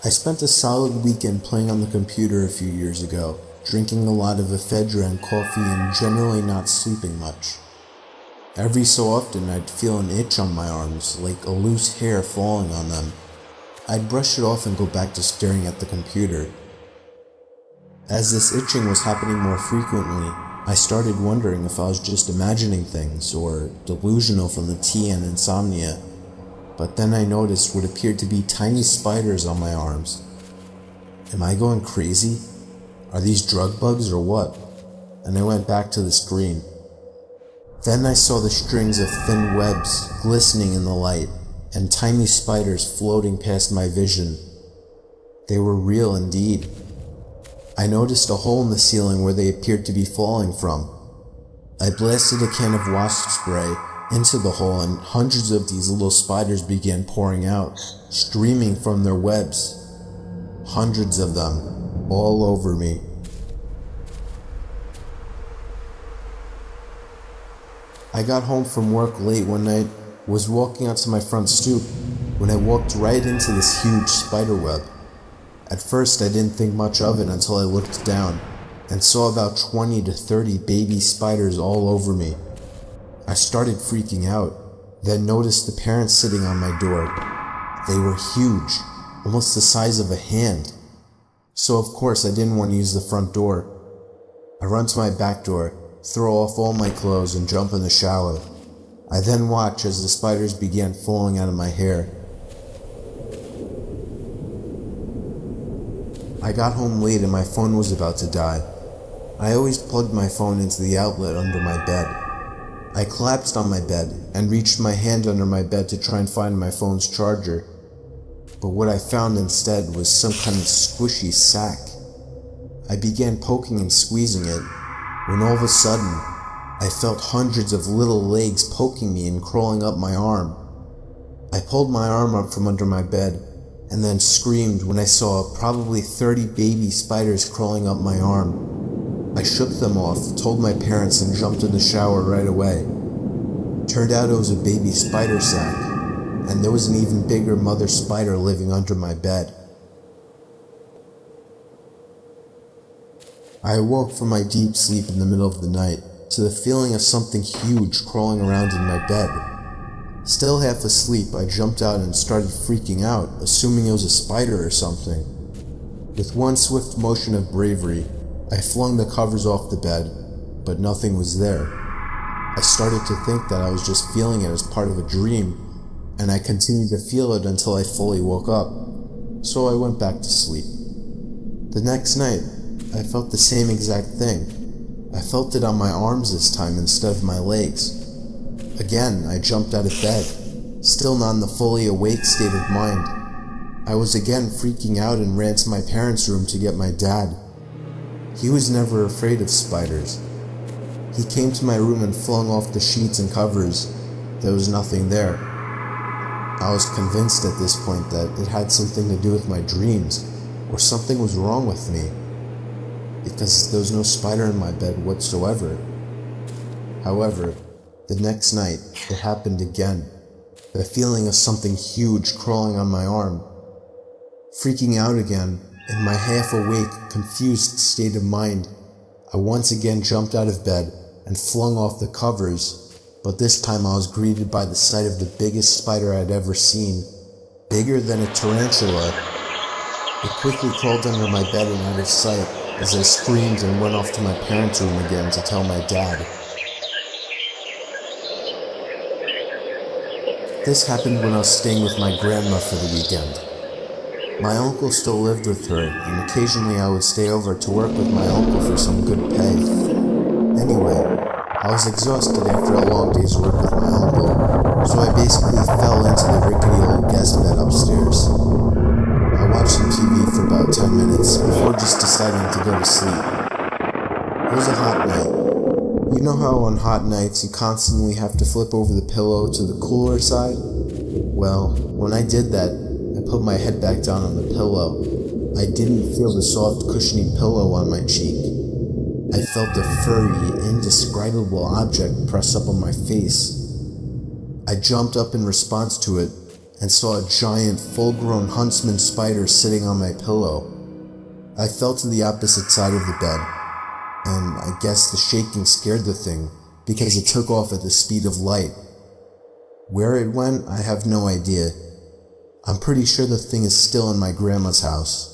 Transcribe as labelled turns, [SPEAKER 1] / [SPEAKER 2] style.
[SPEAKER 1] I spent a solid weekend playing on the computer a few years ago, drinking a lot of ephedra and coffee and generally not sleeping much. Every so often I'd feel an itch on my arms, like a loose hair falling on them. I'd brush it off and go back to staring at the computer. As this itching was happening more frequently, I started wondering if I was just imagining things or delusional from the tea and insomnia. But then I noticed what appeared to be tiny spiders on my arms. Am I going crazy? Are these drug bugs or what? And I went back to the screen. Then I saw the strings of thin webs glistening in the light and tiny spiders floating past my vision. They were real indeed. I noticed a hole in the ceiling where they appeared to be falling from. I blasted a can of wasp spray into the hole and hundreds of these little spiders began pouring out, streaming from their webs. Hundreds of them, all over me. I got home from work late one night, was walking out to my front stoop, when I walked right into this huge spider web. At first I didn't think much of it until I looked down and saw about 20 to 30 baby spiders all over me. I started freaking out, then noticed the parents sitting on my door. They were huge, almost the size of a hand. So of course I didn't want to use the front door. I run to my back door, throw off all my clothes and jump in the shower. I then watch as the spiders began falling out of my hair. I got home late and my phone was about to die. I always plugged my phone into the outlet under my bed. I collapsed on my bed and reached my hand under my bed to try and find my phone's charger. But what I found instead was some kind of squishy sack. I began poking and squeezing it, when all of a sudden, I felt hundreds of little legs poking me and crawling up my arm. I pulled my arm up from under my bed and then screamed when I saw probably 30 baby spiders crawling up my arm. I shook them off, told my parents, and jumped in the shower right away. Turned out it was a baby spider sack, and there was an even bigger mother spider living under my bed. I awoke from my deep sleep in the middle of the night to the feeling of something huge crawling around in my bed. Still half asleep, I jumped out and started freaking out, assuming it was a spider or something. With one swift motion of bravery, I flung the covers off the bed, but nothing was there. I started to think that I was just feeling it as part of a dream, and I continued to feel it until I fully woke up, so I went back to sleep. The next night, I felt the same exact thing. I felt it on my arms this time instead of my legs. Again, I jumped out of bed, still not in the fully awake state of mind. I was again freaking out and ran to my parents' room to get my dad. He was never afraid of spiders. He came to my room and flung off the sheets and covers. There was nothing there. I was convinced at this point that it had something to do with my dreams, or something was wrong with me, because there was no spider in my bed whatsoever. However, the next night, it happened again. The feeling of something huge crawling on my arm. Freaking out again, in my half-awake, confused state of mind, I once again jumped out of bed and flung off the covers, but this time I was greeted by the sight of the biggest spider I'd ever seen, bigger than a tarantula. It quickly crawled under my bed and out of sight as I screamed and went off to my parents' room again to tell my dad. This happened when I was staying with my grandma for the weekend. My uncle still lived with her, and occasionally I would stay over to work with my uncle for some good pay. Anyway, I was exhausted after a long day's work with my uncle, so I basically fell into the rickety old guest bed upstairs. I watched some TV for about 10 minutes before just deciding to go to sleep. It was a hot night. You know how on hot nights you constantly have to flip over the pillow to the cooler side? Well, when I did that, I put my head back down on the pillow. I didn't feel the soft, cushiony pillow on my cheek. I felt a furry, indescribable object press up on my face. I jumped up in response to it, and saw a giant, full-grown huntsman spider sitting on my pillow. I fell to the opposite side of the bed, and I guess the shaking scared the thing because it took off at the speed of light. Where it went, I have no idea. I'm pretty sure the thing is still in my grandma's house.